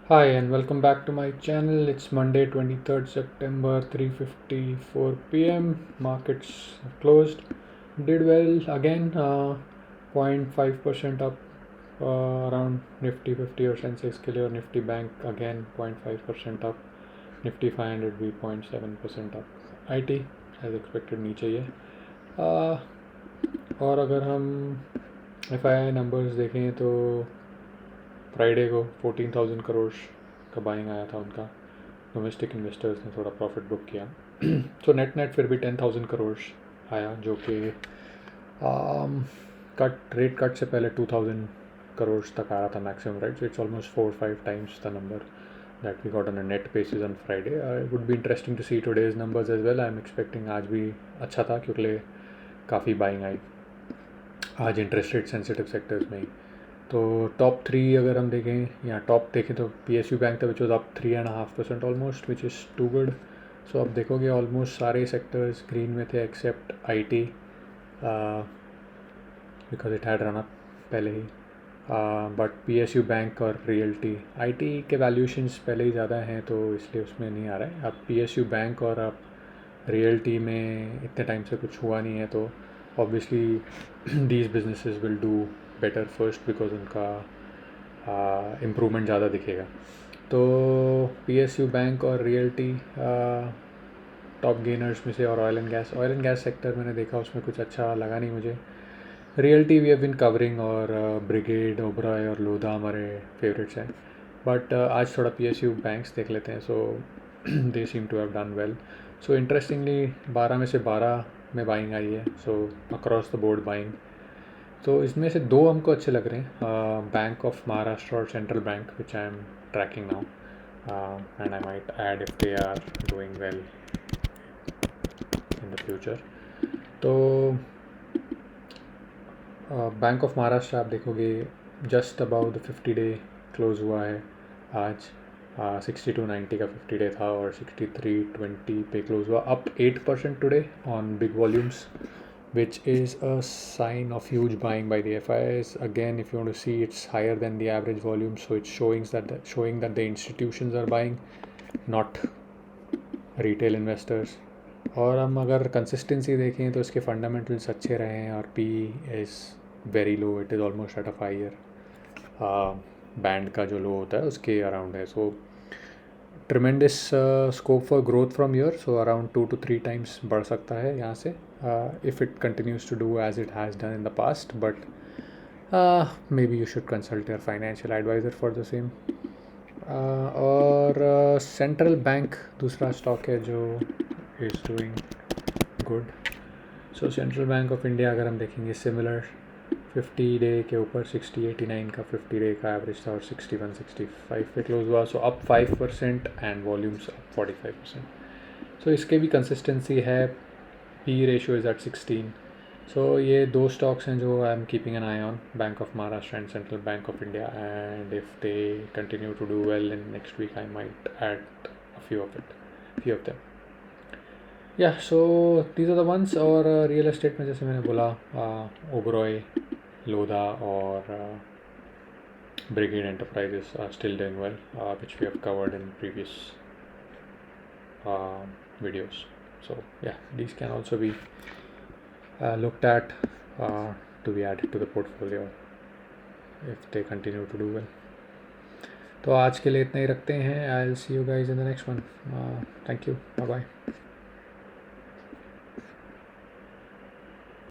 Hi and welcome back to my channel. It's Monday 23rd September 3:54 p.m. Markets have closed. Did well again, 0.5% up around Nifty 50 or Sensex के लिए और Nifty Bank again 0.5% up. Nifty 500 भी 0.7% up. IT as expected नीचे ही है. और अगर हम FII numbers देखें तो फ्राइडे को 14,000 करोड़ का बाइंग आया था उनका. डोमेस्टिक इन्वेस्टर्स ने थोड़ा प्रॉफिट बुक किया. तो नेट नेट फिर भी 10,000 करोड़ आया, जो कि रेट कट से पहले 2,000 करोड़ तक आ रहा था maximum, right. So it's almost 4-5 times the number that we got on a net basis on Friday. Would be interesting to see today's numbers as well. I am expecting आज भी अच्छा था क्योंकि काफ़ी बाइंग आई आज interest rate sensitive sectors में ही. तो top 3 अगर हम देखें या टॉप देखें तो PSU बैंक था which was up 3.5% almost, which is too good. So अब देखोगे ऑलमोस्ट सारे सेक्टर्स ग्रीन में थे except IT, because it had run up पहले ही. बट PSU बैंक और रियल्टी, IT के वैल्यूशंस पहले ही ज़्यादा हैं तो इसलिए उसमें नहीं आ रहा है. अब PSU बैंक और अब रियल्टी में इतने टाइम से कुछ हुआ नहीं है तो obviously these businesses will do better first because उनका इम्प्रूवमेंट ज़्यादा दिखेगा. तो PSU बैंक और रियल्टी टॉप गेनर्स में से. और ऑयल एंड गैस सेक्टर मैंने देखा उसमें कुछ अच्छा लगा नहीं मुझे. Realty we have been covering और ब्रिगेड, ओबरॉय और लोधा हमारे फेवरेट्स हैं. बट आज थोड़ा PSU बैंक्स देख लेते हैं. So they seem to have done well. So interestingly 12 में से 12 में बाइंग आई है. So across the board buying. तो इसमें से दो हमको अच्छे लग रहे हैं, बैंक ऑफ महाराष्ट्र और Central Bank, which I am tracking now, and I might add if they are doing well in the future. तो बैंक ऑफ महाराष्ट्र आप देखोगे just about the 50-day close हुआ है आज. 62.90 का 50-day था और 63.20 पे क्लोज हुआ, up 8% today on big volumes, which is a sign of huge buying by the FIs. Again, if you want to see, it's higher than the average volume, so it's showing that the institutions are buying, not retail investors. और हम अगर consistency देखें तो इसके fundamentals अच्छे रहे हैं और P is very low. It is almost at a 5 year band का जो लो होता है उसके अराउंड है. So tremendous scope for growth from year. So around 2 to 3 times बढ़ सकता है यहाँ से if it continues to do as it has done in the past. But maybe you should consult your financial advisor for the same. और Central bank दूसरा stock है जो is doing good. So central Bank of India अगर हम देखेंगे similar 50-day के ऊपर 60-89 का 50-day का एवरेज था और 61-65 पे क्लोज हुआ. So up 5% and volumes up 45%. सो इसके भी कंसिस्टेंसी है. P ratio is at 16. सो ये दो स्टॉक्स हैं जो I am keeping an eye on, Bank of Maharashtra and Central Bank of India. And if they continue to do well in next week I might add a few of them. Yeah, so these are the ones. और real estate में जैसे मैंने बोला ओबरॉय, लोधा और Brigade Enterprises are still doing well, which we have covered in previous videos. So yeah, these can also be looked at to be added to the portfolio if they continue to do well. तो आज के लिए इतना ही रखते हैं. I will see you guys in the next one. Thank you. Bye bye.